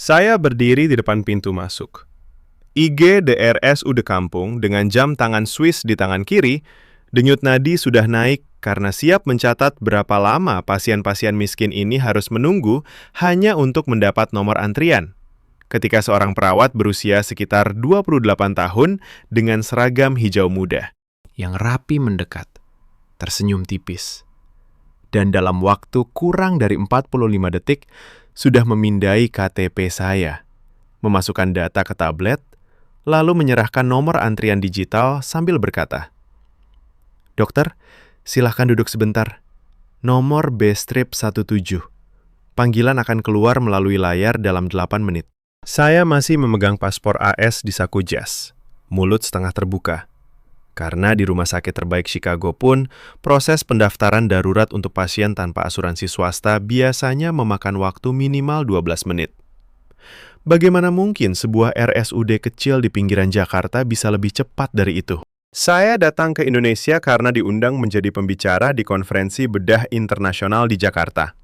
Saya berdiri di depan pintu masuk. IGD RSUD Kampung dengan jam tangan Swiss di tangan kiri, denyut nadi sudah naik karena siap mencatat berapa lama pasien-pasien miskin ini harus menunggu hanya untuk mendapat nomor antrian. Ketika seorang perawat berusia sekitar 28 tahun dengan seragam hijau muda, yang rapi mendekat, tersenyum tipis. Dan dalam waktu kurang dari 45 detik, sudah memindai KTP saya, memasukkan data ke tablet, lalu menyerahkan nomor antrian digital sambil berkata, "Dokter, silahkan duduk sebentar. Nomor B-strip 17. Panggilan akan keluar melalui layar dalam 8 menit." Saya masih memegang paspor AS di saku jas, mulut setengah terbuka. Karena di rumah sakit terbaik Chicago pun, proses pendaftaran darurat untuk pasien tanpa asuransi swasta biasanya memakan waktu minimal 12 menit. Bagaimana mungkin sebuah RSUD kecil di pinggiran Jakarta bisa lebih cepat dari itu? Saya datang ke Indonesia karena diundang menjadi pembicara di konferensi bedah internasional di Jakarta.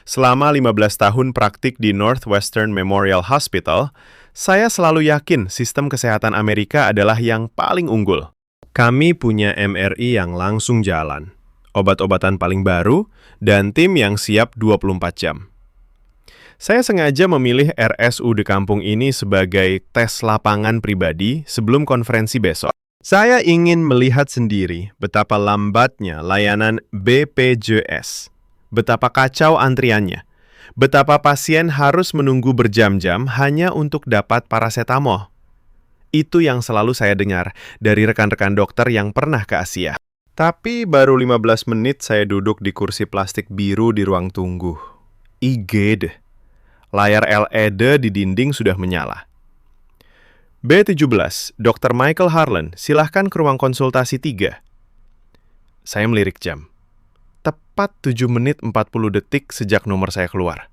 Selama 15 tahun praktik di Northwestern Memorial Hospital, saya selalu yakin sistem kesehatan Amerika adalah yang paling unggul. Kami punya MRI yang langsung jalan, obat-obatan paling baru, dan tim yang siap 24 jam. Saya sengaja memilih RSUD Kampung ini sebagai tes lapangan pribadi sebelum konferensi besok. Saya ingin melihat sendiri betapa lambatnya layanan BPJS, betapa kacau antriannya, betapa pasien harus menunggu berjam-jam hanya untuk dapat parasetamol. Itu yang selalu saya dengar dari rekan-rekan dokter yang pernah ke Asia. Tapi baru 15 menit saya duduk di kursi plastik biru di ruang tunggu. IGD. Layar LED di dinding sudah menyala. B17, Dr. Michael Harlan, silahkan ke ruang konsultasi 3. Saya melirik jam. Tepat 7 menit 40 detik sejak nomor saya keluar.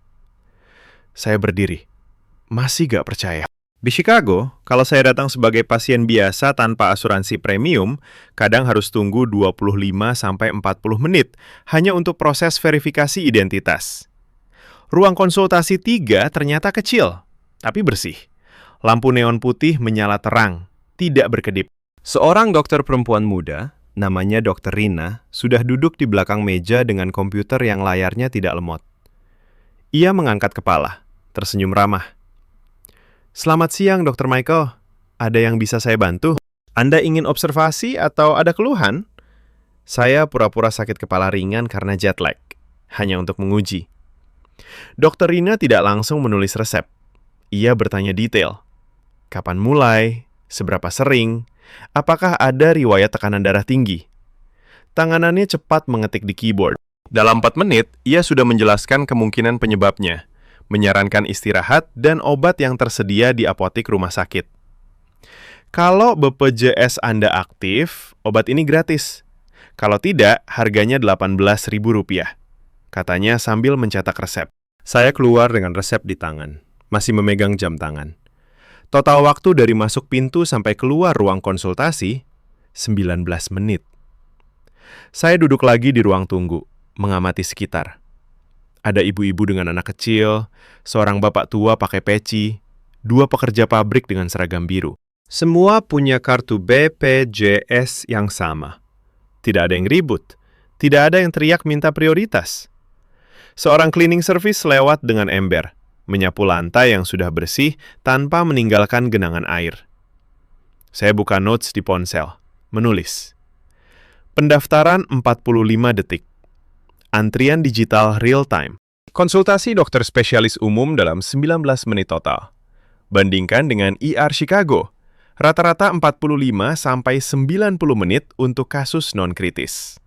Saya berdiri. Masih gak percaya. Di Chicago, kalau saya datang sebagai pasien biasa tanpa asuransi premium, kadang harus tunggu 25-40 menit hanya untuk proses verifikasi identitas. Ruang konsultasi 3 ternyata kecil, tapi bersih. Lampu neon putih menyala terang, tidak berkedip. Seorang dokter perempuan muda, namanya Dr. Rina, sudah duduk di belakang meja dengan komputer yang layarnya tidak lemot. Ia mengangkat kepala, tersenyum ramah. "Selamat siang, Dr. Michael. Ada yang bisa saya bantu? Anda ingin observasi atau ada keluhan?" Saya pura-pura sakit kepala ringan karena jet lag, hanya untuk menguji. Dr. Rina tidak langsung menulis resep. Ia bertanya detail. Kapan mulai? Seberapa sering? Apakah ada riwayat tekanan darah tinggi? Tanganannya cepat mengetik di keyboard. Dalam 4 menit, ia sudah menjelaskan kemungkinan penyebabnya, menyarankan istirahat dan obat yang tersedia di apotik rumah sakit. Kalau BPJS Anda aktif, obat ini gratis. Kalau tidak, harganya Rp18.000, katanya sambil mencetak resep. Saya keluar dengan resep di tangan, masih memegang jam tangan. Total waktu dari masuk pintu sampai keluar ruang konsultasi, 19 menit. Saya duduk lagi di ruang tunggu, mengamati sekitar. Ada ibu-ibu dengan anak kecil, seorang bapak tua pakai peci, 2 pekerja pabrik dengan seragam biru. Semua punya kartu BPJS yang sama. Tidak ada yang ribut, tidak ada yang teriak minta prioritas. Seorang cleaning service lewat dengan ember, menyapu lantai yang sudah bersih tanpa meninggalkan genangan air. Saya buka notes di ponsel, menulis. Pendaftaran 45 detik. Antrian digital real time. Konsultasi dokter spesialis umum dalam 19 menit total. Bandingkan dengan ER Chicago, rata-rata 45-90 menit untuk kasus non-kritis.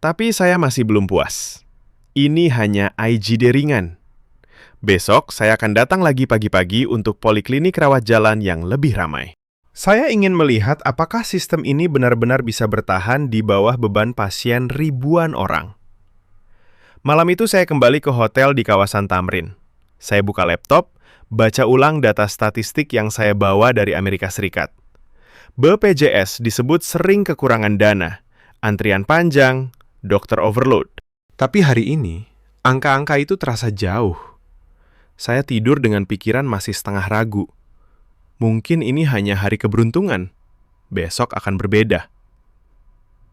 Tapi saya masih belum puas. Ini hanya IGD ringan. Besok saya akan datang lagi pagi-pagi untuk poliklinik rawat jalan yang lebih ramai. Saya ingin melihat apakah sistem ini benar-benar bisa bertahan di bawah beban pasien ribuan orang. Malam itu saya kembali ke hotel di kawasan Tamrin. Saya buka laptop, baca ulang data statistik yang saya bawa dari Amerika Serikat. BPJS disebut sering kekurangan dana, antrian panjang, dokter overload. Tapi hari ini, angka-angka itu terasa jauh. Saya tidur dengan pikiran masih setengah ragu. Mungkin ini hanya hari keberuntungan. Besok akan berbeda.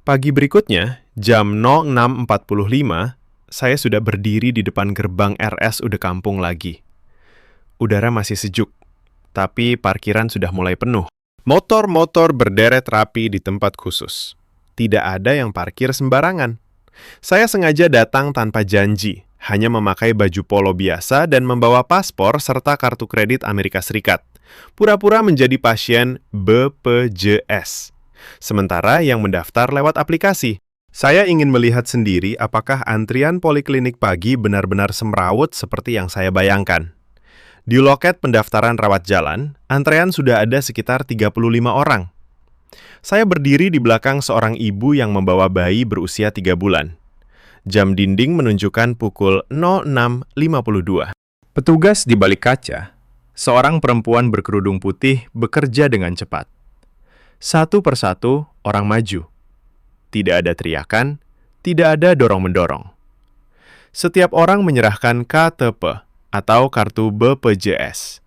Pagi berikutnya, jam 06.45, saya sudah berdiri di depan gerbang RSUD Kampung lagi. Udara masih sejuk, tapi parkiran sudah mulai penuh. Motor-motor berderet rapi di tempat khusus. Tidak ada yang parkir sembarangan. Saya sengaja datang tanpa janji, hanya memakai baju polo biasa dan membawa paspor serta kartu kredit Amerika Serikat. Pura-pura menjadi pasien BPJS. Sementara yang mendaftar lewat aplikasi. Saya ingin melihat sendiri apakah antrian poliklinik pagi benar-benar semrawut seperti yang saya bayangkan. Di loket pendaftaran rawat jalan, antrean sudah ada sekitar 35 orang. Saya berdiri di belakang seorang ibu yang membawa bayi berusia 3 bulan. Jam dinding menunjukkan pukul 06.52. Petugas di balik kaca, seorang perempuan berkerudung putih bekerja dengan cepat. Satu persatu orang maju. Tidak ada teriakan, tidak ada dorong-mendorong. Setiap orang menyerahkan KTP atau kartu BPJS.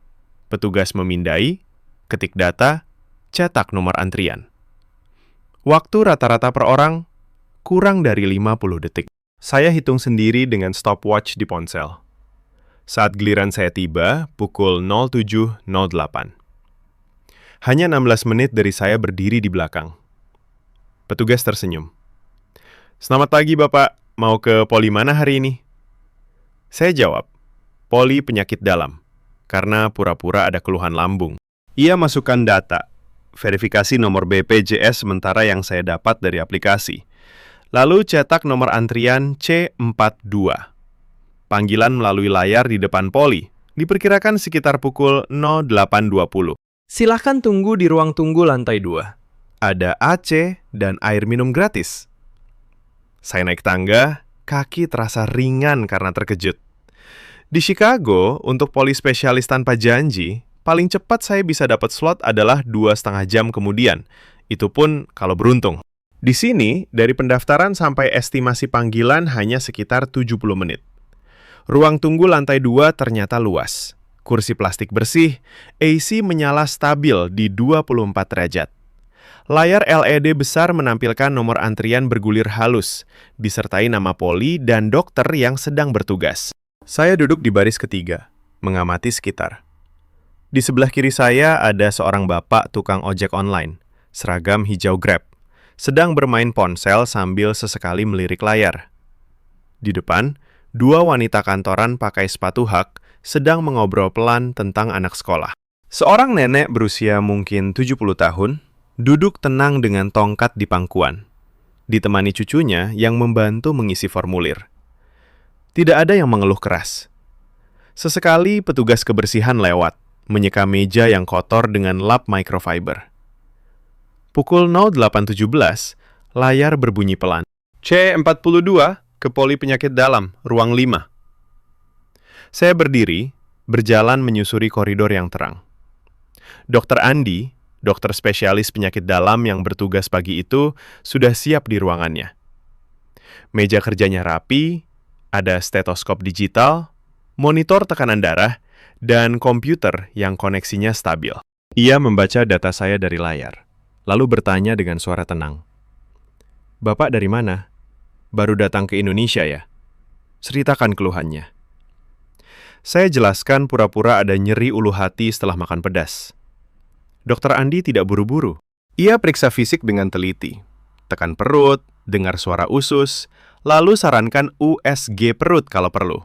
Petugas memindai, ketik data, cetak nomor antrian. Waktu rata-rata per orang kurang dari 50 detik. Saya hitung sendiri dengan stopwatch di ponsel. Saat giliran saya tiba, pukul 07.08. Hanya 16 menit dari saya berdiri di belakang. Petugas tersenyum. "Selamat pagi, Bapak. Mau ke poli mana hari ini?" Saya jawab, "Poli penyakit dalam," karena pura-pura ada keluhan lambung. Ia masukkan data, verifikasi nomor BPJS sementara yang saya dapat dari aplikasi. Lalu cetak nomor antrian C42. Panggilan melalui layar di depan poli, diperkirakan sekitar pukul 08.20. Silahkan tunggu di ruang tunggu lantai 2. Ada AC dan air minum gratis. Saya naik tangga, kaki terasa ringan karena terkejut. Di Chicago, untuk poli spesialis tanpa janji, paling cepat saya bisa dapat slot adalah 2,5 jam kemudian. Itu pun kalau beruntung. Di sini, dari pendaftaran sampai estimasi panggilan hanya sekitar 70 menit. Ruang tunggu lantai 2 ternyata luas. Kursi plastik bersih, AC menyala stabil di 24 derajat. Layar LED besar menampilkan nomor antrian bergulir halus, disertai nama poli dan dokter yang sedang bertugas. Saya duduk di baris ketiga, mengamati sekitar. Di sebelah kiri saya ada seorang bapak tukang ojek online, seragam hijau Grab, sedang bermain ponsel sambil sesekali melirik layar. Di depan, 2 wanita kantoran pakai sepatu hak sedang mengobrol pelan tentang anak sekolah. Seorang nenek berusia mungkin 70 tahun, duduk tenang dengan tongkat di pangkuan, ditemani cucunya yang membantu mengisi formulir. Tidak ada yang mengeluh keras. Sesekali petugas kebersihan lewat, menyeka meja yang kotor dengan lap microfiber. Pukul 08.17, layar berbunyi pelan. C42 ke poli penyakit dalam, ruang 5. Saya berdiri, berjalan menyusuri koridor yang terang. Dr. Andi, dokter spesialis penyakit dalam yang bertugas pagi itu, sudah siap di ruangannya. Meja kerjanya rapi, ada stetoskop digital, monitor tekanan darah, dan komputer yang koneksinya stabil. Ia membaca data saya dari layar, lalu bertanya dengan suara tenang. "Bapak dari mana? Baru datang ke Indonesia ya?" Ceritakan keluhannya. Saya jelaskan pura-pura ada nyeri ulu hati setelah makan pedas. Dokter Andi tidak buru-buru. Ia periksa fisik dengan teliti. Tekan perut, dengar suara usus, lalu sarankan USG perut kalau perlu.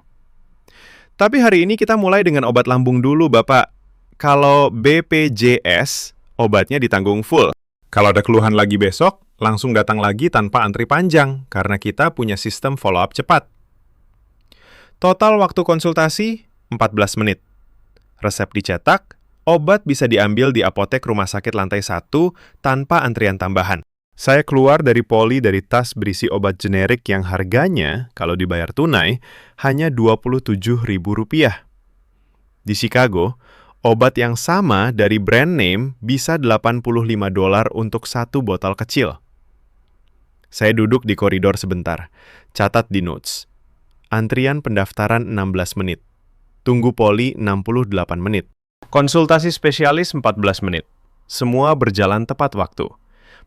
"Tapi hari ini kita mulai dengan obat lambung dulu, Bapak. Kalau BPJS, obatnya ditanggung full. Kalau ada keluhan lagi besok, langsung datang lagi tanpa antri panjang, karena kita punya sistem follow-up cepat." Total waktu konsultasi, 14 menit. Resep dicetak, obat bisa diambil di apotek rumah sakit lantai 1 tanpa antrian tambahan. Saya keluar dari poli dari tas berisi obat generik yang harganya, kalau dibayar tunai, hanya Rp27.000. Di Chicago, obat yang sama dari brand name bisa $85 untuk 1 botol kecil. Saya duduk di koridor sebentar, catat di notes. Antrian pendaftaran 16 menit. Tunggu poli 68 menit. Konsultasi spesialis 14 menit. Semua berjalan tepat waktu.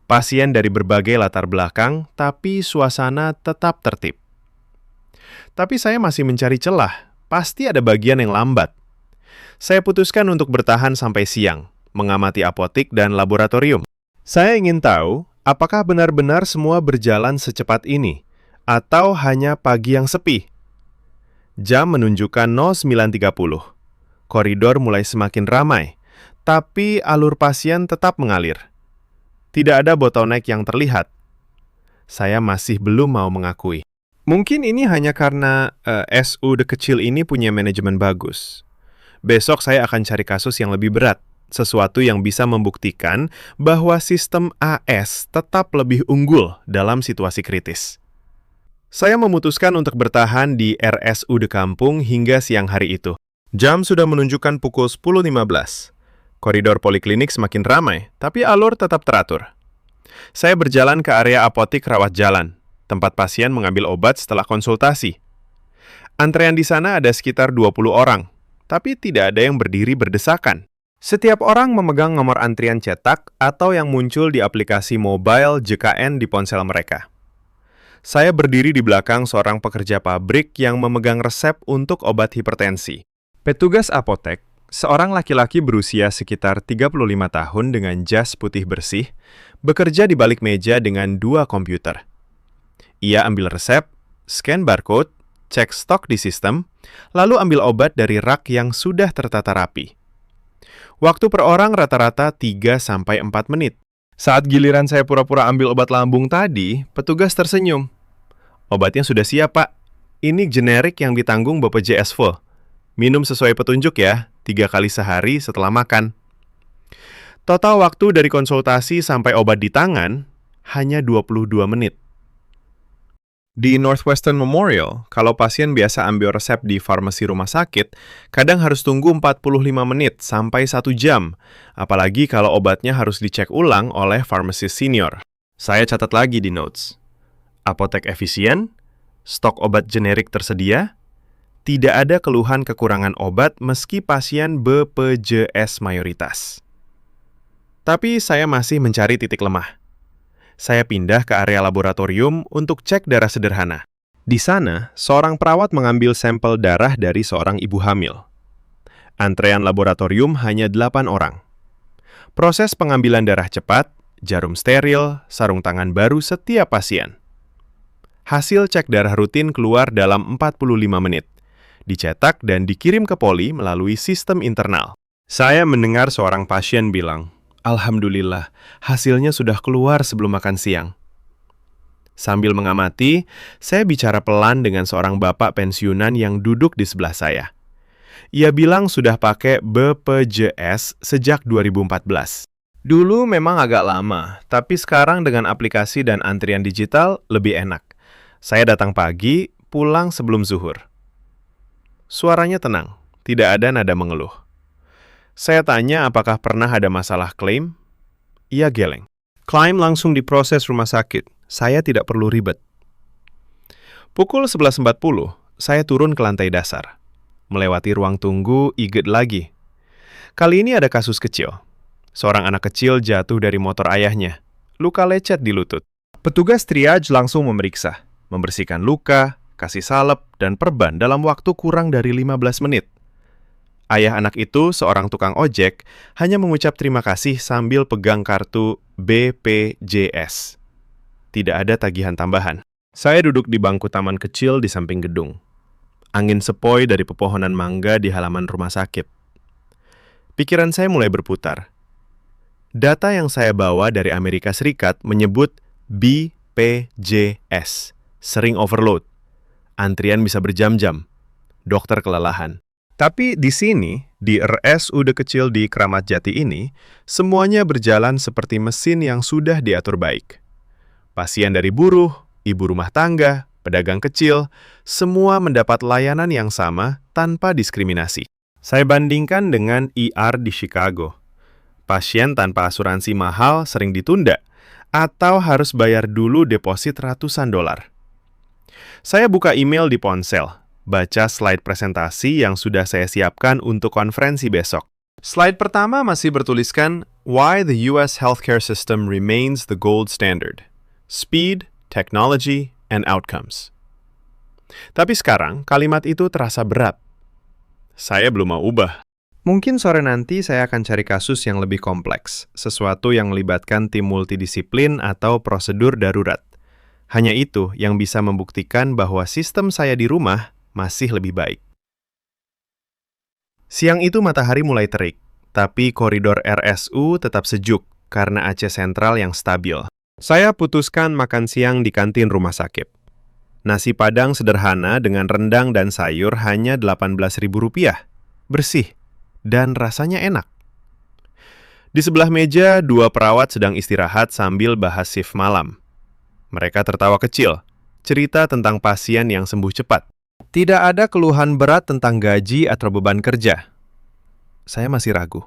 Pasien dari berbagai latar belakang, tapi suasana tetap tertib. Tapi saya masih mencari celah. Pasti ada bagian yang lambat. Saya putuskan untuk bertahan sampai siang, mengamati apotik dan laboratorium. Saya ingin tahu, apakah benar-benar semua berjalan secepat ini, atau hanya pagi yang sepi? Jam menunjukkan 09.30. Koridor mulai semakin ramai, tapi alur pasien tetap mengalir. Tidak ada bottleneck yang terlihat. Saya masih belum mau mengakui. Mungkin ini hanya karena SUD kecil ini punya manajemen bagus. Besok saya akan cari kasus yang lebih berat, sesuatu yang bisa membuktikan bahwa sistem AS tetap lebih unggul dalam situasi kritis. Saya memutuskan untuk bertahan di RSUD kampung hingga siang hari itu. Jam sudah menunjukkan pukul 10.15. Koridor poliklinik semakin ramai, tapi alur tetap teratur. Saya berjalan ke area apotik rawat jalan, tempat pasien mengambil obat setelah konsultasi. Antrean di sana ada sekitar 20 orang, tapi tidak ada yang berdiri berdesakan. Setiap orang memegang nomor antrian cetak atau yang muncul di aplikasi mobile JKN di ponsel mereka. Saya berdiri di belakang seorang pekerja pabrik yang memegang resep untuk obat hipertensi. Petugas apotek, seorang laki-laki berusia sekitar 35 tahun dengan jas putih bersih, bekerja di balik meja dengan 2 komputer. Ia ambil resep, scan barcode, cek stok di sistem, lalu ambil obat dari rak yang sudah tertata rapi. Waktu per orang rata-rata 3-4 menit. Saat giliran saya pura-pura ambil obat lambung tadi, petugas tersenyum. Obatnya sudah siap, Pak. Ini generik yang ditanggung BPJS full. Minum sesuai petunjuk ya, 3 kali sehari setelah makan. Total waktu dari konsultasi sampai obat di tangan, hanya 22 menit. Di Northwestern Memorial, kalau pasien biasa ambil resep di farmasi rumah sakit, kadang harus tunggu 45 menit sampai 1 jam, apalagi kalau obatnya harus dicek ulang oleh pharmacist senior. Saya catat lagi di notes. Apotek efisien, stok obat generik tersedia, tidak ada keluhan kekurangan obat meski pasien BPJS mayoritas. Tapi saya masih mencari titik lemah. Saya pindah ke area laboratorium untuk cek darah sederhana. Di sana, seorang perawat mengambil sampel darah dari seorang ibu hamil. Antrean laboratorium hanya 8 orang. Proses pengambilan darah cepat, jarum steril, sarung tangan baru setiap pasien. Hasil cek darah rutin keluar dalam 45 menit. Dicetak dan dikirim ke poli melalui sistem internal. Saya mendengar seorang pasien bilang, "Alhamdulillah, hasilnya sudah keluar sebelum makan siang." Sambil mengamati, saya bicara pelan dengan seorang bapak pensiunan yang duduk di sebelah saya. Ia bilang sudah pakai BPJS sejak 2014. Dulu memang agak lama, tapi sekarang dengan aplikasi dan antrian digital lebih enak. Saya datang pagi, pulang sebelum zuhur. Suaranya tenang, tidak ada nada mengeluh. Saya tanya apakah pernah ada masalah klaim. Ia geleng. Klaim langsung diproses rumah sakit. Saya tidak perlu ribet. Pukul 11.40, saya turun ke lantai dasar. Melewati ruang tunggu, IGD lagi. Kali ini ada kasus kecil. Seorang anak kecil jatuh dari motor ayahnya. Luka lecet di lutut. Petugas triage langsung memeriksa, membersihkan luka, kasih salep, dan perban dalam waktu kurang dari 15 menit. Ayah anak itu, seorang tukang ojek, hanya mengucap terima kasih sambil pegang kartu BPJS. Tidak ada tagihan tambahan. Saya duduk di bangku taman kecil di samping gedung. Angin sepoi dari pepohonan mangga di halaman rumah sakit. Pikiran saya mulai berputar. Data yang saya bawa dari Amerika Serikat menyebut BPJS, sering overload. Antrian bisa berjam-jam. Dokter kelelahan. Tapi di sini, di RSUD kecil di Kramat Jati ini, semuanya berjalan seperti mesin yang sudah diatur baik. Pasien dari buruh, ibu rumah tangga, pedagang kecil, semua mendapat layanan yang sama tanpa diskriminasi. Saya bandingkan dengan ER di Chicago. Pasien tanpa asuransi mahal sering ditunda, atau harus bayar dulu deposit ratusan dolar. Saya buka email di ponsel. baca slide presentasi yang sudah saya siapkan untuk konferensi besok. Slide pertama masih bertuliskan Why the US Healthcare System Remains the Gold Standard. Speed, Technology, and Outcomes. Tapi sekarang kalimat itu terasa berat. Saya belum mau ubah. Mungkin sore nanti saya akan cari kasus yang lebih kompleks, sesuatu yang melibatkan tim multidisiplin atau prosedur darurat. Hanya itu yang bisa membuktikan bahwa sistem saya di rumah masih lebih baik. Siang itu matahari mulai terik, tapi koridor RSU tetap sejuk karena AC sentral yang stabil. Saya putuskan makan siang di kantin rumah sakit. Nasi Padang sederhana dengan rendang dan sayur hanya Rp18.000. Bersih dan rasanya enak. Di sebelah meja, 2 perawat sedang istirahat sambil bahas shift malam. Mereka tertawa kecil, cerita tentang pasien yang sembuh cepat. Tidak ada keluhan berat tentang gaji atau beban kerja. Saya masih ragu.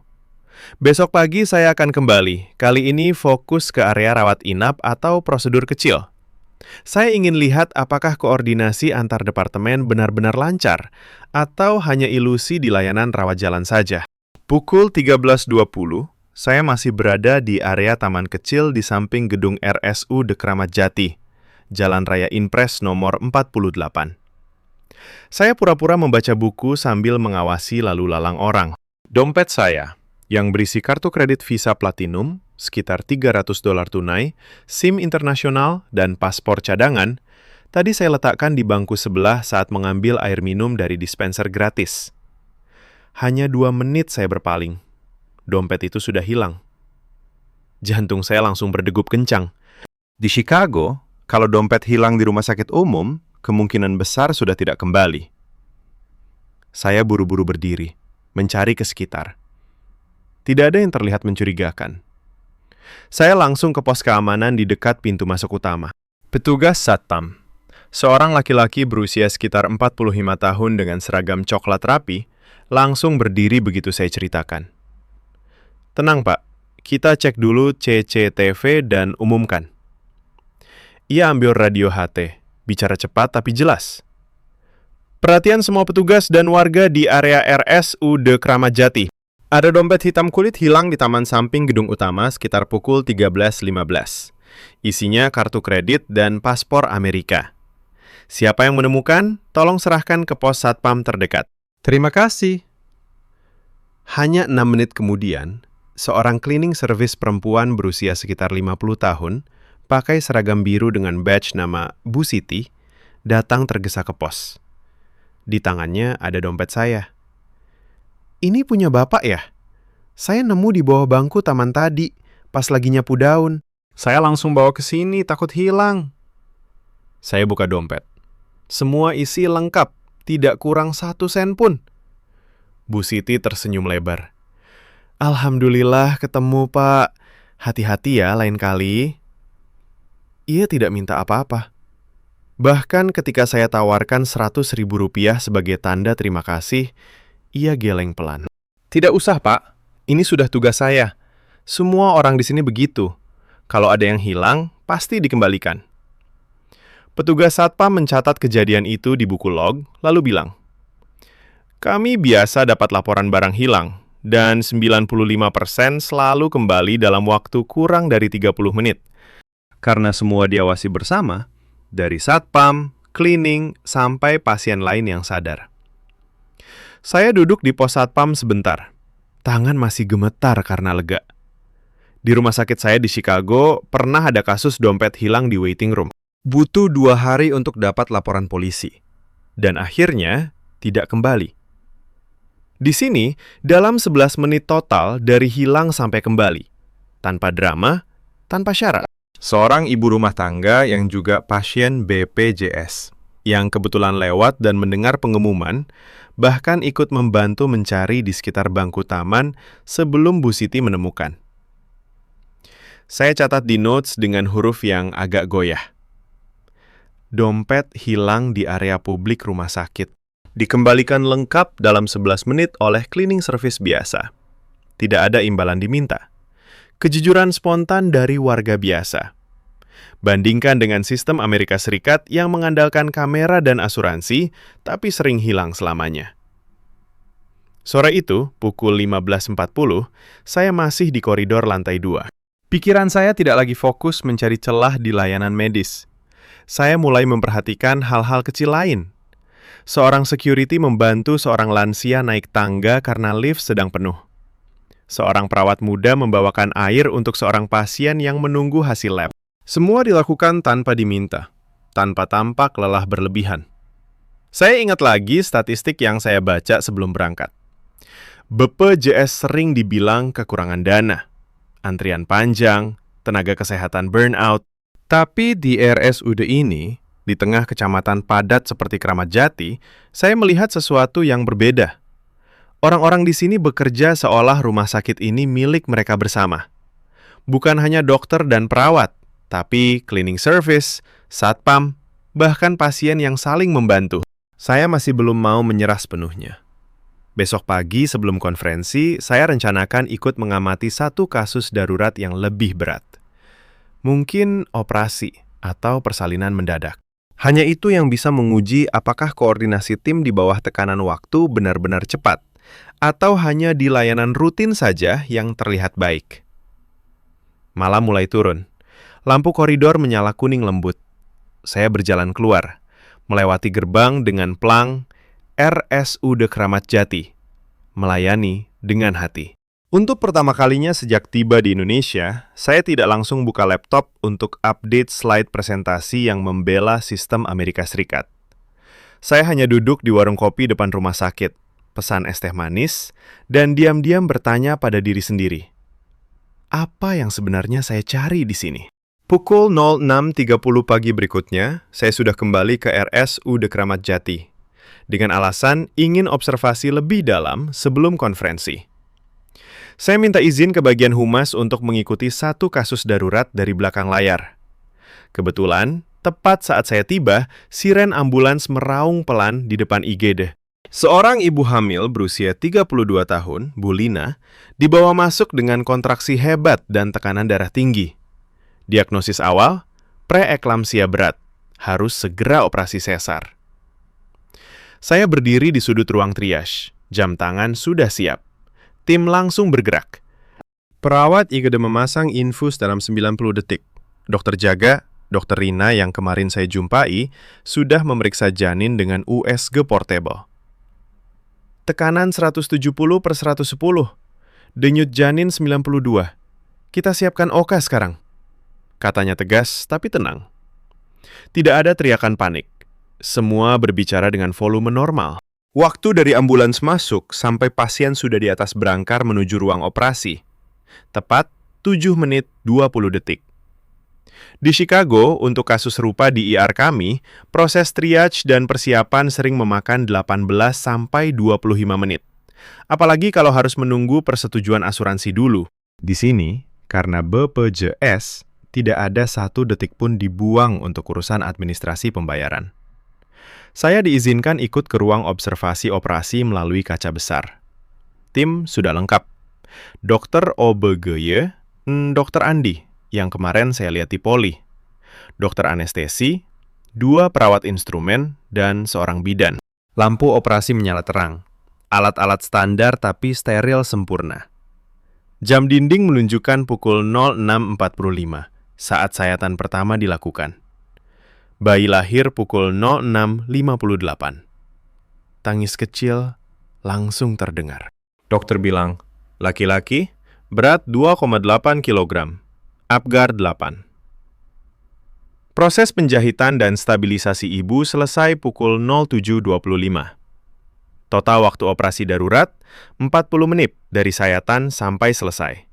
Besok pagi saya akan kembali, kali ini fokus ke area rawat inap atau prosedur kecil. Saya ingin lihat apakah koordinasi antar departemen benar-benar lancar, atau hanya ilusi di layanan rawat jalan saja. Pukul 13.20, saya masih berada di area taman kecil di samping gedung RSU De Kramat Jati, Jalan Raya Inpres nomor 48. Saya pura-pura membaca buku sambil mengawasi lalu lalang orang. Dompet saya, yang berisi kartu kredit Visa Platinum, sekitar $300 tunai, SIM internasional, dan paspor cadangan, tadi saya letakkan di bangku sebelah saat mengambil air minum dari dispenser gratis. Hanya 2 menit saya berpaling. Dompet itu sudah hilang. Jantung saya langsung berdegup kencang. Di Chicago, kalau dompet hilang di rumah sakit umum, kemungkinan besar sudah tidak kembali. Saya buru-buru berdiri, mencari ke sekitar. Tidak ada yang terlihat mencurigakan. Saya langsung ke pos keamanan di dekat pintu masuk utama. Petugas Satpam, seorang laki-laki berusia sekitar 45 tahun dengan seragam coklat rapi, langsung berdiri begitu saya ceritakan. Tenang Pak, kita cek dulu CCTV dan umumkan. Ia ambil radio HT, bicara cepat tapi jelas. Perhatian semua petugas dan warga di area RSU De Kramat Jati. Ada dompet hitam kulit hilang di taman samping gedung utama sekitar pukul 13.15. Isinya kartu kredit dan paspor Amerika. Siapa yang menemukan, tolong serahkan ke pos Satpam terdekat. Terima kasih. Hanya 6 menit kemudian, seorang cleaning service perempuan berusia sekitar 50 tahun, pakai seragam biru dengan badge nama Bu Siti, datang tergesa ke pos. Di tangannya ada dompet saya. Ini punya Bapak ya? Saya nemu di bawah bangku taman tadi, pas lagi nyapu daun. Saya langsung bawa ke sini, takut hilang. Saya buka dompet. Semua isi lengkap, tidak kurang 1 sen pun. Bu Siti tersenyum lebar. Alhamdulillah ketemu Pak. Hati-hati ya lain kali. Ia tidak minta apa-apa. Bahkan ketika saya tawarkan Rp100.000 sebagai tanda terima kasih, ia geleng pelan. Tidak usah, Pak. Ini sudah tugas saya. Semua orang di sini begitu. Kalau ada yang hilang, pasti dikembalikan. Petugas Satpam mencatat kejadian itu di buku log, lalu bilang, kami biasa dapat laporan barang hilang, dan 95% selalu kembali dalam waktu kurang dari 30 menit. Karena semua diawasi bersama, dari Satpam, cleaning, sampai pasien lain yang sadar. Saya duduk di pos Satpam sebentar. Tangan masih gemetar karena lega. Di rumah sakit saya di Chicago, pernah ada kasus dompet hilang di waiting room. Butuh 2 hari untuk dapat laporan polisi. Dan akhirnya, tidak kembali. Di sini, dalam 11 menit total dari hilang sampai kembali. Tanpa drama, tanpa syarat. Seorang ibu rumah tangga yang juga pasien BPJS, yang kebetulan lewat dan mendengar pengumuman, bahkan ikut membantu mencari di sekitar bangku taman sebelum Bu Siti menemukan. Saya catat di notes dengan huruf yang agak goyah. Dompet hilang di area publik rumah sakit. Dikembalikan lengkap dalam 11 menit oleh cleaning service biasa. Tidak ada imbalan diminta. Kejujuran spontan dari warga biasa. Bandingkan dengan sistem Amerika Serikat yang mengandalkan kamera dan asuransi, tapi sering hilang selamanya. Sore itu, pukul 15.40, saya masih di koridor lantai 2. Pikiran saya tidak lagi fokus mencari celah di layanan medis. Saya mulai memperhatikan hal-hal kecil lain. Seorang security membantu seorang lansia naik tangga karena lift sedang penuh. Seorang perawat muda membawakan air untuk seorang pasien yang menunggu hasil lab. Semua dilakukan tanpa diminta, tanpa tampak lelah berlebihan. Saya ingat lagi statistik yang saya baca sebelum berangkat. BPJS sering dibilang kekurangan dana, antrian panjang, tenaga kesehatan burnout. Tapi di RSUD ini, di tengah kecamatan padat seperti Kramat Jati, saya melihat sesuatu yang berbeda. Orang-orang di sini bekerja seolah rumah sakit ini milik mereka bersama. Bukan hanya dokter dan perawat, tapi cleaning service, satpam, bahkan pasien yang saling membantu. Saya masih belum mau menyerah sepenuhnya. Besok pagi sebelum konferensi, saya rencanakan ikut mengamati satu kasus darurat yang lebih berat. Mungkin operasi atau persalinan mendadak. Hanya itu yang bisa menguji apakah koordinasi tim di bawah tekanan waktu benar-benar cepat, atau hanya di layanan rutin saja yang terlihat baik. Malam mulai turun. Lampu koridor menyala kuning lembut. Saya berjalan keluar, melewati gerbang dengan plang RSUD Kramat Jati, melayani dengan hati. Untuk pertama kalinya sejak tiba di Indonesia, saya tidak langsung buka laptop untuk update slide presentasi yang membela sistem Amerika Serikat. Saya hanya duduk di warung kopi depan rumah sakit, pesan es teh manis, dan diam-diam bertanya pada diri sendiri. Apa yang sebenarnya saya cari di sini? Pukul 06.30 pagi berikutnya, saya sudah kembali ke RSUD Kramat Jati, dengan alasan ingin observasi lebih dalam sebelum konferensi. Saya minta izin ke bagian humas untuk mengikuti satu kasus darurat dari belakang layar. Kebetulan, tepat saat saya tiba, siren ambulans meraung pelan di depan IGD. Seorang ibu hamil berusia 32 tahun, Bu Lina, dibawa masuk dengan kontraksi hebat dan tekanan darah tinggi. Diagnosis awal, preeklamsia berat, harus segera operasi sesar. Saya berdiri di sudut ruang triage, jam tangan sudah siap. Tim langsung bergerak. Perawat IGD memasang infus dalam 90 detik. Dokter jaga, Dokter Rina yang kemarin saya jumpai, sudah memeriksa janin dengan USG portable. Tekanan 170/110. Denyut janin 92. Kita siapkan OKA sekarang. Katanya tegas, tapi tenang. Tidak ada teriakan panik. Semua berbicara dengan volume normal. Waktu dari ambulans masuk sampai pasien sudah di atas berangkar menuju ruang operasi. Tepat 7 menit 20 detik. Di Chicago, untuk kasus serupa di IR kami, proses triage dan persiapan sering memakan 18-25 menit. Apalagi kalau harus menunggu persetujuan asuransi dulu. Di sini, karena BPJS, tidak ada 1 detik pun dibuang untuk urusan administrasi pembayaran. Saya diizinkan ikut ke ruang observasi operasi melalui kaca besar. Tim sudah lengkap. Dokter OBGY, Dokter Andi, yang kemarin saya lihat di poli. Dokter anestesi, 2 perawat instrumen, dan seorang bidan. Lampu operasi menyala terang. Alat-alat standar tapi steril sempurna. Jam dinding menunjukkan pukul 06.45 saat sayatan pertama dilakukan. Bayi lahir pukul 06.58. Tangis kecil langsung terdengar. Dokter bilang, laki-laki, berat 2,8 kg, Apgar 8. Proses penjahitan dan stabilisasi ibu selesai pukul 07.25. Total waktu operasi darurat, 40 menit dari sayatan sampai selesai.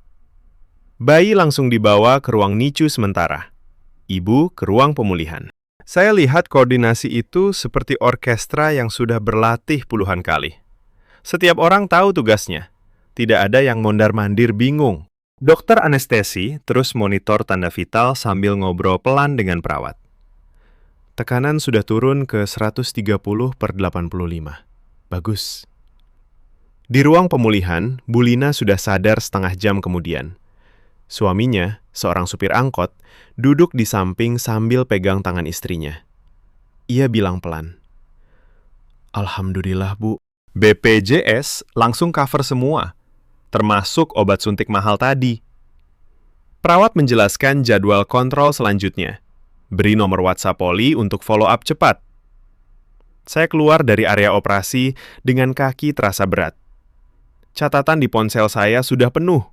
Bayi langsung dibawa ke ruang NICU sementara. Ibu ke ruang pemulihan. Saya lihat koordinasi itu seperti orkestra yang sudah berlatih puluhan kali. Setiap orang tahu tugasnya. Tidak ada yang mondar-mandir bingung. Dokter anestesi terus monitor tanda vital sambil ngobrol pelan dengan perawat. Tekanan sudah turun ke 130/85. Bagus. Di ruang pemulihan, Bu Lina sudah sadar setengah jam kemudian. Suaminya, seorang supir angkot, duduk di samping sambil pegang tangan istrinya. Ia bilang pelan, "Alhamdulillah, Bu." BPJS langsung cover semua, termasuk obat suntik mahal tadi. Perawat menjelaskan jadwal kontrol selanjutnya. Beri nomor WhatsApp poli untuk follow-up cepat. Saya keluar dari area operasi dengan kaki terasa berat. Catatan di ponsel saya sudah penuh.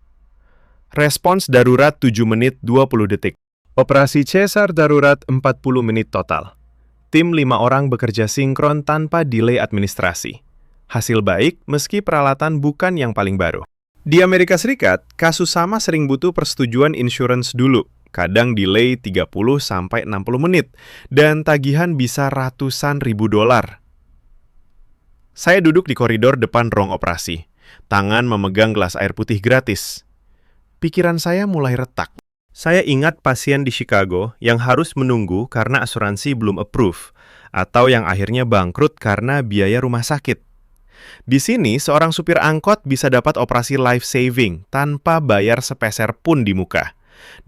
Respons darurat 7 menit 20 detik. Operasi Cesar darurat 40 menit total. Tim 5 orang bekerja sinkron tanpa delay administrasi. Hasil baik meski peralatan bukan yang paling baru. Di Amerika Serikat, kasus sama sering butuh persetujuan insurance dulu. Kadang delay 30-60 menit, dan tagihan bisa ratusan ribu dolar. Saya duduk di koridor depan ruang operasi, tangan memegang gelas air putih gratis. Pikiran saya mulai retak. Saya ingat pasien di Chicago yang harus menunggu karena asuransi belum approve, atau yang akhirnya bangkrut karena biaya rumah sakit. Di sini, seorang supir angkot bisa dapat operasi life-saving tanpa bayar sepeser pun di muka.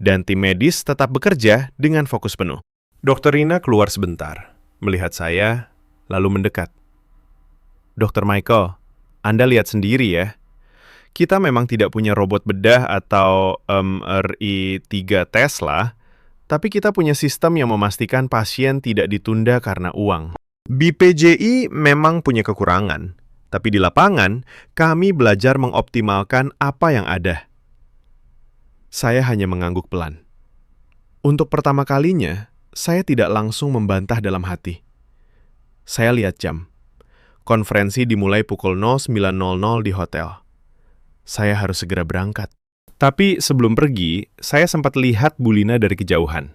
Dan tim medis tetap bekerja dengan fokus penuh. Dr. Rina keluar sebentar, melihat saya, lalu mendekat. "Dr. Michael, Anda lihat sendiri ya. Kita memang tidak punya robot bedah atau RI3 Tesla, tapi kita punya sistem yang memastikan pasien tidak ditunda karena uang. BPJI memang punya kekurangan, tapi di lapangan, kami belajar mengoptimalkan apa yang ada." Saya hanya mengangguk pelan. Untuk pertama kalinya, saya tidak langsung membantah dalam hati. Saya lihat jam. Konferensi dimulai pukul 09.00 di hotel. Saya harus segera berangkat. Tapi sebelum pergi, saya sempat lihat Bu Lina dari kejauhan.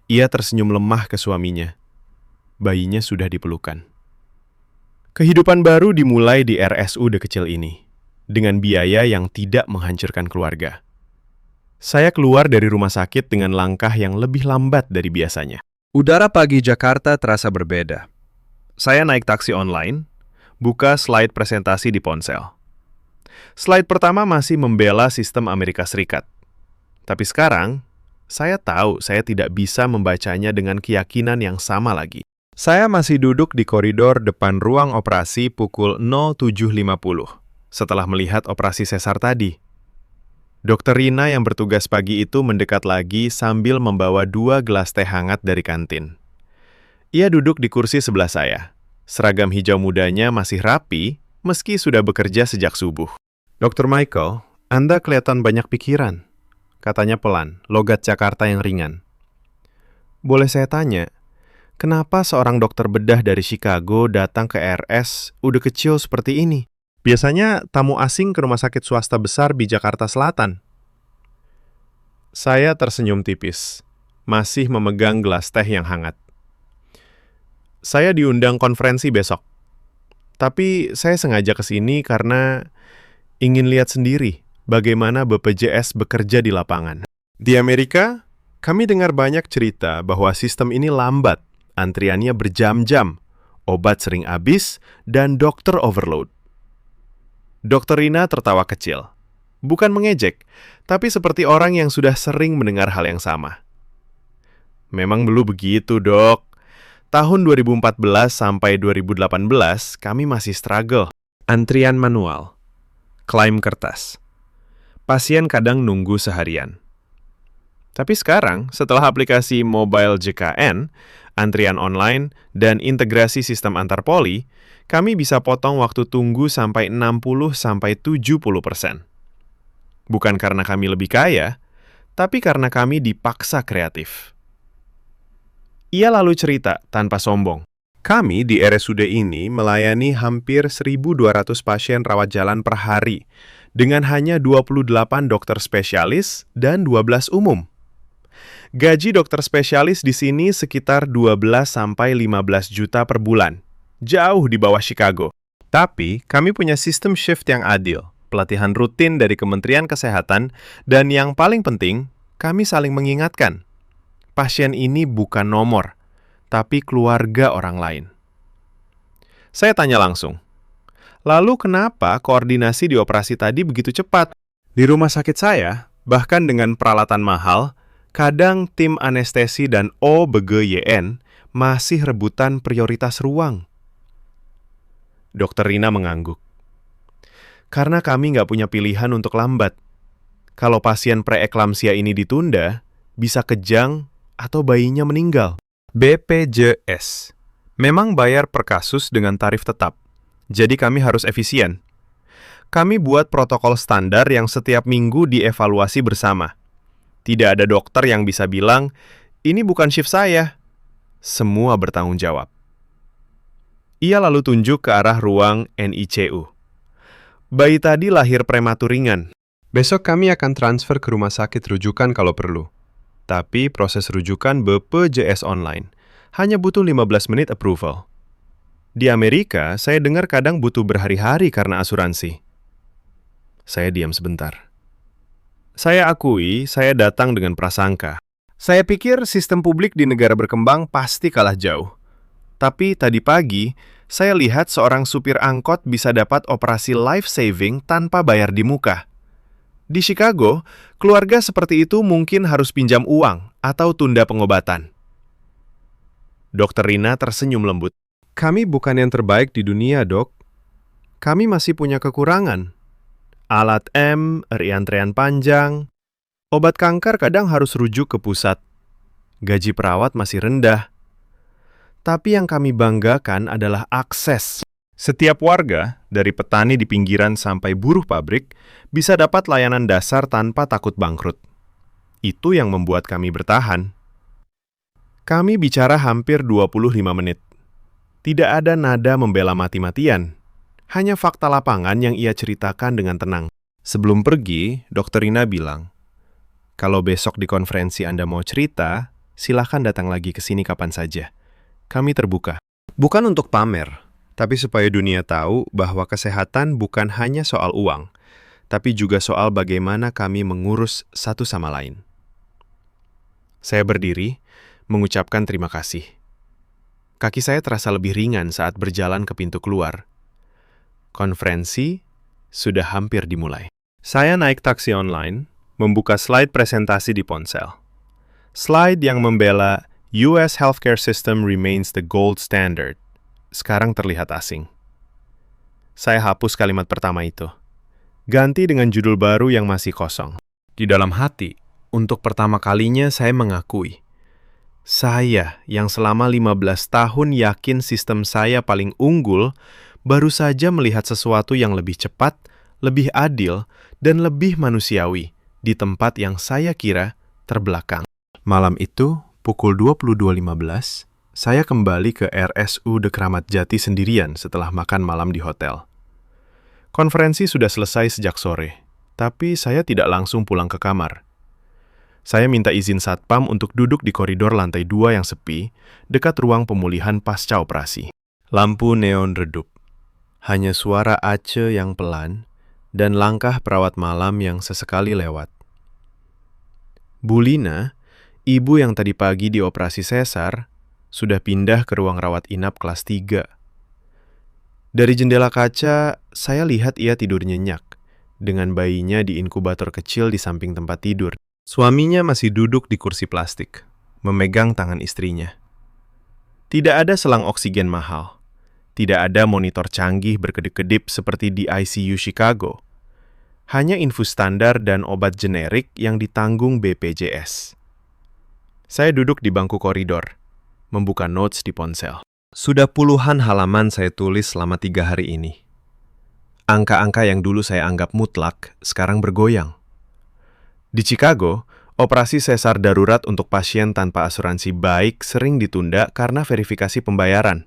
Ia tersenyum lemah ke suaminya. Bayinya sudah dipelukan. Kehidupan baru dimulai di RSUD kecil ini, dengan biaya yang tidak menghancurkan keluarga. Saya keluar dari rumah sakit dengan langkah yang lebih lambat dari biasanya. Udara pagi Jakarta terasa berbeda. Saya naik taksi online, buka slide presentasi di ponsel. Slide pertama masih membela sistem Amerika Serikat. Tapi sekarang, saya tahu saya tidak bisa membacanya dengan keyakinan yang sama lagi. Saya masih duduk di koridor depan ruang operasi pukul 07.50 setelah melihat operasi sesar tadi. Dr. Rina yang bertugas pagi itu mendekat lagi sambil membawa 2 gelas teh hangat dari kantin. Ia duduk di kursi sebelah saya. Seragam hijau mudanya masih rapi, meski sudah bekerja sejak subuh. "Dr. Michael, Anda kelihatan banyak pikiran," katanya pelan, logat Jakarta yang ringan. "Boleh saya tanya, kenapa seorang dokter bedah dari Chicago datang ke RS udah kecil seperti ini? Biasanya tamu asing ke rumah sakit swasta besar di Jakarta Selatan." Saya tersenyum tipis, masih memegang gelas teh yang hangat. "Saya diundang konferensi besok. Tapi saya sengaja ke sini karena ingin lihat sendiri bagaimana BPJS bekerja di lapangan. Di Amerika, kami dengar banyak cerita bahwa sistem ini lambat, antriannya berjam-jam, obat sering habis, dan dokter overload." Dr. Rina tertawa kecil. Bukan mengejek, tapi seperti orang yang sudah sering mendengar hal yang sama. "Memang dulu begitu, Dok. Tahun 2014 sampai 2018, kami masih struggle. Antrian manual. Klaim kertas. Pasien kadang nunggu seharian. Tapi sekarang, setelah aplikasi mobile JKN, antrian online, dan integrasi sistem antar poli, kami bisa potong waktu tunggu sampai 60-70%. Bukan karena kami lebih kaya, tapi karena kami dipaksa kreatif." Ia lalu cerita tanpa sombong. "Kami di RSUD ini melayani hampir 1.200 pasien rawat jalan per hari, dengan hanya 28 dokter spesialis dan 12 umum. Gaji dokter spesialis di sini sekitar 12-15 juta per bulan. Jauh di bawah Chicago. Tapi kami punya sistem shift yang adil, pelatihan rutin dari Kementerian Kesehatan, dan yang paling penting, kami saling mengingatkan. Pasien ini bukan nomor, tapi keluarga orang lain." Saya tanya langsung, "Lalu kenapa koordinasi di operasi tadi begitu cepat?" Di rumah sakit saya, Bahkan dengan peralatan mahal, kadang tim anestesi dan OBGYN masih rebutan prioritas ruang. Dokter Rina mengangguk. Karena kami nggak punya pilihan untuk lambat. Kalau pasien preeklamsia ini ditunda, bisa kejang atau bayinya meninggal. BPJS memang bayar per kasus dengan tarif tetap, jadi kami harus efisien. Kami buat protokol standar yang setiap minggu dievaluasi bersama. Tidak ada dokter yang bisa bilang, ini bukan shift saya. Semua bertanggung jawab. Ia lalu tunjuk ke arah ruang NICU. Bayi tadi lahir prematur ringan. Besok kami akan transfer ke rumah sakit rujukan kalau perlu. Tapi proses rujukan BPJS online hanya butuh 15 menit approval. Di Amerika, saya dengar kadang butuh berhari-hari karena asuransi. Saya diam sebentar. Saya akui, saya datang dengan prasangka. Saya pikir sistem publik di negara berkembang pasti kalah jauh. Tapi tadi pagi, saya lihat seorang supir angkot bisa dapat operasi life-saving tanpa bayar di muka. Di Chicago, keluarga seperti itu mungkin harus pinjam uang atau tunda pengobatan. Dokter Rina tersenyum lembut. Kami bukan yang terbaik di dunia, Dok. Kami masih punya kekurangan. Alat antrean panjang. Obat kanker kadang harus rujuk ke pusat. Gaji perawat masih rendah. Tapi yang kami banggakan adalah akses. Setiap warga, dari petani di pinggiran sampai buruh pabrik, bisa dapat layanan dasar tanpa takut bangkrut. Itu yang membuat kami bertahan. Kami bicara hampir 25 menit. Tidak ada nada membela mati-matian. Hanya fakta lapangan yang ia ceritakan dengan tenang. Sebelum pergi, Dokter Rina bilang, kalau besok di konferensi Anda mau cerita, silakan datang lagi ke sini kapan saja. Kami terbuka. Bukan untuk pamer, tapi supaya dunia tahu bahwa kesehatan bukan hanya soal uang, tapi juga soal bagaimana kami mengurus satu sama lain. Saya berdiri, mengucapkan terima kasih. Kaki saya terasa lebih ringan saat berjalan ke pintu keluar. Konferensi sudah hampir dimulai. Saya naik taksi online, membuka slide presentasi di ponsel. Slide yang membela US healthcare system remains the gold standard. Sekarang terlihat asing. Saya hapus kalimat pertama itu. Ganti dengan judul baru yang masih kosong. Di dalam hati, untuk pertama kalinya saya mengakui. Saya yang selama 15 tahun yakin sistem saya paling unggul, baru saja melihat sesuatu yang lebih cepat, lebih adil, dan lebih manusiawi di tempat yang saya kira terbelakang. Malam itu, pukul 22.15, saya kembali ke RSUD Kramat Jati sendirian setelah makan malam di hotel. Konferensi sudah selesai sejak sore, tapi saya tidak langsung pulang ke kamar. Saya minta izin satpam untuk duduk di koridor lantai 2 yang sepi, dekat ruang pemulihan pasca operasi. Lampu neon redup. Hanya suara Ace yang pelan, dan langkah perawat malam yang sesekali lewat. Bu Lina, ibu yang tadi pagi dioperasi sesar, sudah pindah ke ruang rawat inap kelas 3. Dari jendela kaca, saya lihat ia tidur nyenyak, dengan bayinya di inkubator kecil di samping tempat tidur. Suaminya masih duduk di kursi plastik, memegang tangan istrinya. Tidak ada selang oksigen mahal. Tidak ada monitor canggih berkedip-kedip seperti di ICU Chicago. Hanya infus standar dan obat generik yang ditanggung BPJS. Saya duduk di bangku koridor, membuka notes di ponsel. Sudah puluhan halaman saya tulis selama 3 hari ini. Angka-angka yang dulu saya anggap mutlak, sekarang bergoyang. Di Chicago, operasi sesar darurat untuk pasien tanpa asuransi baik sering ditunda karena verifikasi pembayaran.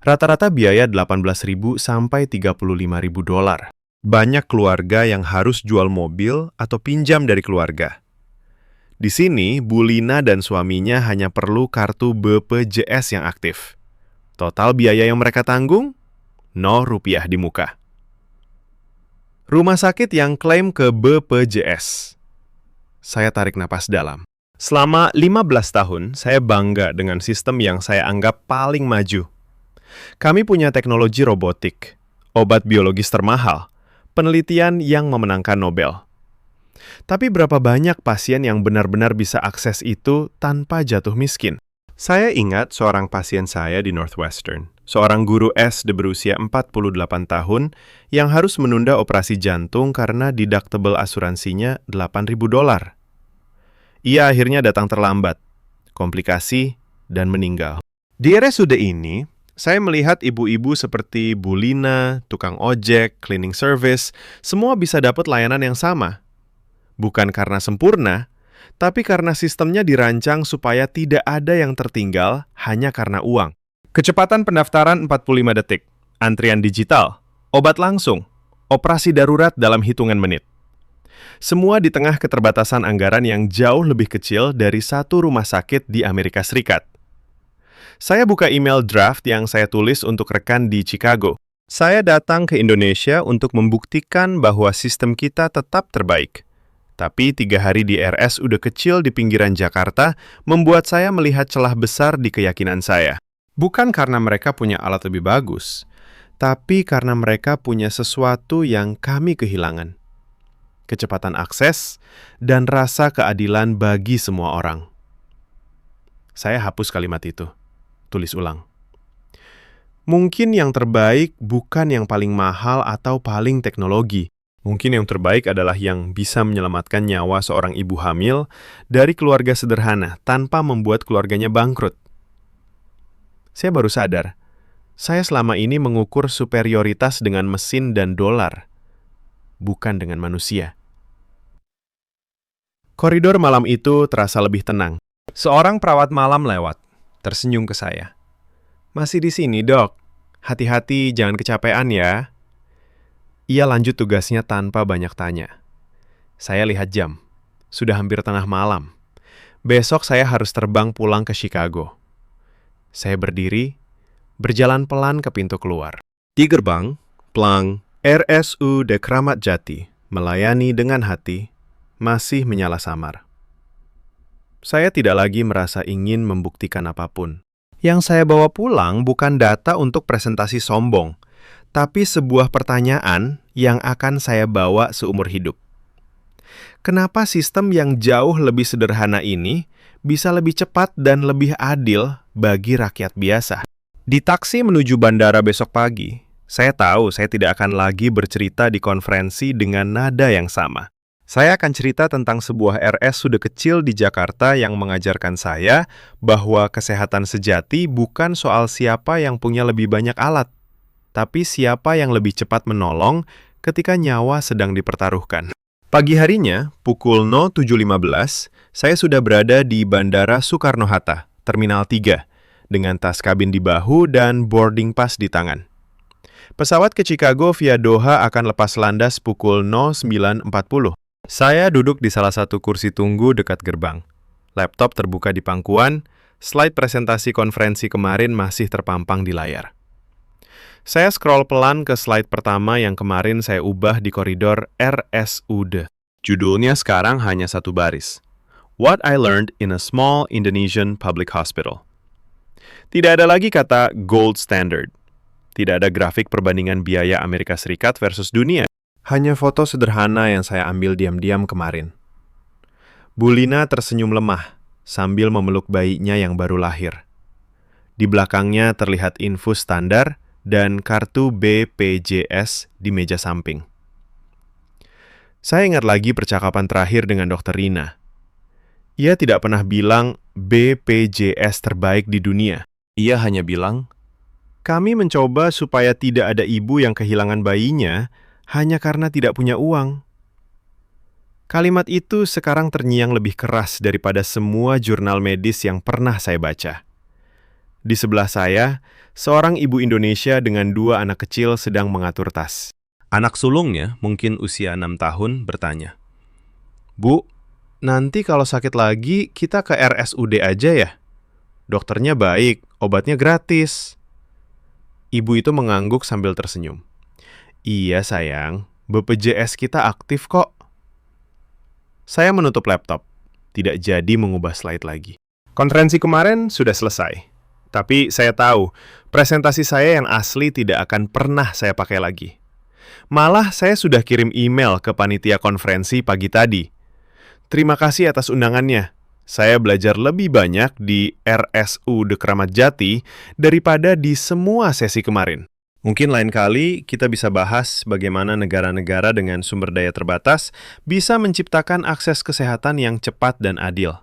Rata-rata biaya $18.000 sampai $35.000. Banyak keluarga yang harus jual mobil atau pinjam dari keluarga. Di sini, Bu Lina dan suaminya hanya perlu kartu BPJS yang aktif. Total biaya yang mereka tanggung, $0 di muka. Rumah sakit yang klaim ke BPJS. Saya tarik napas dalam. Selama 15 tahun, saya bangga dengan sistem yang saya anggap paling maju. Kami punya teknologi robotik, obat biologis termahal, penelitian yang memenangkan Nobel. Tapi berapa banyak pasien yang benar-benar bisa akses itu tanpa jatuh miskin? Saya ingat seorang pasien saya di Northwestern, seorang guru SD berusia 48 tahun yang harus menunda operasi jantung karena deductible asuransinya $8.000. Ia akhirnya datang terlambat, komplikasi, dan meninggal. Di RSUD ini, saya melihat ibu-ibu seperti Bu Lina, tukang ojek, cleaning service, semua bisa dapat layanan yang sama. Bukan karena sempurna, tapi karena sistemnya dirancang supaya tidak ada yang tertinggal hanya karena uang. Kecepatan pendaftaran 45 detik, Antrian digital, obat langsung, operasi darurat dalam hitungan menit. Semua di tengah keterbatasan anggaran yang jauh lebih kecil dari satu rumah sakit di Amerika Serikat. Saya buka email draft yang saya tulis untuk rekan di Chicago. Saya datang ke Indonesia untuk membuktikan bahwa sistem kita tetap terbaik. Tapi 3 hari di RSUD kecil di pinggiran Jakarta membuat saya melihat celah besar di keyakinan saya. Bukan karena mereka punya alat lebih bagus, tapi karena mereka punya sesuatu yang kami kehilangan. Kecepatan akses dan rasa keadilan bagi semua orang. Saya hapus kalimat itu. Tulis ulang. Mungkin yang terbaik bukan yang paling mahal atau paling teknologi. Mungkin yang terbaik adalah yang bisa menyelamatkan nyawa seorang ibu hamil dari keluarga sederhana tanpa membuat keluarganya bangkrut. Saya baru sadar, saya selama ini mengukur superioritas dengan mesin dan dolar, bukan dengan manusia. Koridor malam itu terasa lebih tenang. seorang perawat malam lewat, tersenyum ke saya. Masih di sini, Dok. Hati-hati, jangan kecapean ya. Ia lanjut tugasnya tanpa banyak tanya. Saya lihat jam. Sudah hampir tengah malam. Besok saya harus terbang pulang ke Chicago. Saya berdiri, berjalan pelan ke pintu keluar. Di gerbang, plang RSUD Kramat Jati, melayani dengan hati, masih menyala samar. Saya tidak lagi merasa ingin membuktikan apapun. Yang saya bawa pulang bukan data untuk presentasi sombong, tapi sebuah pertanyaan yang akan saya bawa seumur hidup. Kenapa sistem yang jauh lebih sederhana ini bisa lebih cepat dan lebih adil bagi rakyat biasa? Di taksi menuju bandara besok pagi, saya tahu saya tidak akan lagi bercerita di konferensi dengan nada yang sama. Saya akan cerita tentang sebuah RSUD kecil di Jakarta yang mengajarkan saya bahwa kesehatan sejati bukan soal siapa yang punya lebih banyak alat, tapi siapa yang lebih cepat menolong ketika nyawa sedang dipertaruhkan. Pagi harinya, pukul 07.15, saya sudah berada di Bandara Soekarno-Hatta, Terminal 3, dengan tas kabin di bahu dan boarding pass di tangan. Pesawat ke Chicago via Doha akan lepas landas pukul 09.40. Saya duduk di salah satu kursi tunggu dekat gerbang. Laptop terbuka di pangkuan, slide presentasi konferensi kemarin masih terpampang di layar. Saya scroll pelan ke slide pertama yang kemarin saya ubah di koridor RSUD. Judulnya sekarang hanya satu baris. What I Learned in a Small Indonesian Public Hospital. Tidak ada lagi kata gold standard. Tidak ada grafik perbandingan biaya Amerika Serikat versus dunia. Hanya foto sederhana yang saya ambil diam-diam kemarin. Bu Lina tersenyum lemah sambil memeluk bayinya yang baru lahir. Di belakangnya terlihat infus standar dan kartu BPJS di meja samping. Saya ingat lagi percakapan terakhir dengan Dr. Rina. Ia tidak pernah bilang BPJS terbaik di dunia. Ia hanya bilang, kami mencoba supaya tidak ada ibu yang kehilangan bayinya hanya karena tidak punya uang. Kalimat itu sekarang terngiang lebih keras daripada semua jurnal medis yang pernah saya baca. Di sebelah saya, seorang ibu Indonesia dengan 2 anak kecil sedang mengatur tas. Anak sulungnya, mungkin usia 6 tahun, bertanya, Bu, nanti kalau sakit lagi kita ke RSUD aja ya? Dokternya baik, obatnya gratis. Ibu itu mengangguk sambil tersenyum. Iya sayang, BPJS kita aktif kok. Saya menutup laptop, tidak jadi mengubah slide lagi. Konferensi kemarin sudah selesai, tapi saya tahu presentasi saya yang asli tidak akan pernah saya pakai lagi. Malah saya sudah kirim email ke panitia konferensi pagi tadi. Terima kasih atas undangannya. Saya belajar lebih banyak di RSUD Kramat Jati daripada di semua sesi kemarin. Mungkin lain kali kita bisa bahas bagaimana negara-negara dengan sumber daya terbatas bisa menciptakan akses kesehatan yang cepat dan adil.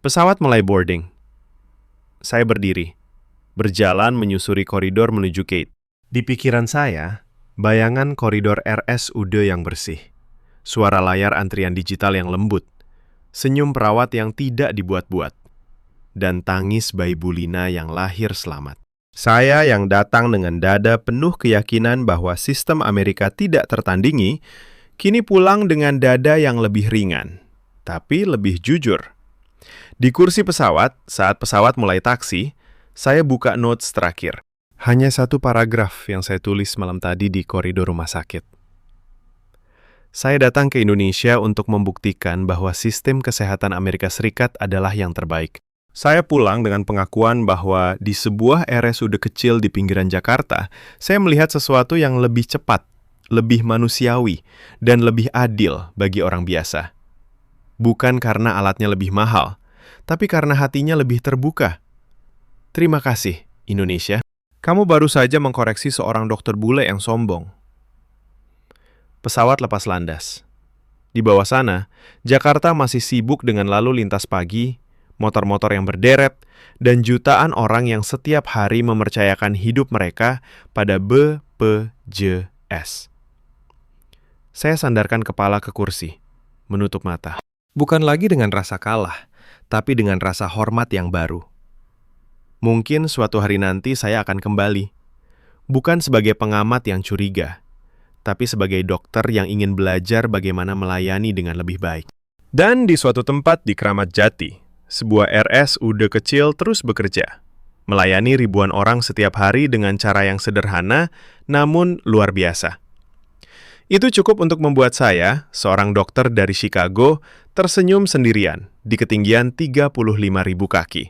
Pesawat mulai boarding. Saya berdiri, berjalan menyusuri koridor menuju gate. Di pikiran saya, bayangan koridor RSUD yang bersih, suara layar antrian digital yang lembut, senyum perawat yang tidak dibuat-buat, dan tangis bayi Bulina yang lahir selamat. Saya yang datang dengan dada penuh keyakinan bahwa sistem Amerika tidak tertandingi, kini pulang dengan dada yang lebih ringan, tapi lebih jujur. Di kursi pesawat, saat pesawat mulai taksi, saya buka notes terakhir. Hanya satu paragraf yang saya tulis malam tadi di koridor rumah sakit. Saya datang ke Indonesia untuk membuktikan bahwa sistem kesehatan Amerika Serikat adalah yang terbaik. Saya pulang dengan pengakuan bahwa di sebuah RSUD kecil di pinggiran Jakarta, saya melihat sesuatu yang lebih cepat, lebih manusiawi, dan lebih adil bagi orang biasa. Bukan karena alatnya lebih mahal, tapi karena hatinya lebih terbuka. Terima kasih, Indonesia. Kamu baru saja mengkoreksi seorang dokter bule yang sombong. Pesawat lepas landas. Di bawah sana, Jakarta masih sibuk dengan lalu lintas pagi, motor-motor yang berderet, dan jutaan orang yang setiap hari mempercayakan hidup mereka pada BPJS. Saya sandarkan kepala ke kursi, menutup mata. Bukan lagi dengan rasa kalah, tapi dengan rasa hormat yang baru. Mungkin suatu hari nanti saya akan kembali, bukan sebagai pengamat yang curiga, tapi sebagai dokter yang ingin belajar bagaimana melayani dengan lebih baik. Dan di suatu tempat di Kramat Jati, sebuah RSUD kecil terus bekerja, melayani ribuan orang setiap hari dengan cara yang sederhana, namun luar biasa. Itu cukup untuk membuat saya, seorang dokter dari Chicago, tersenyum sendirian di ketinggian 35.000 kaki.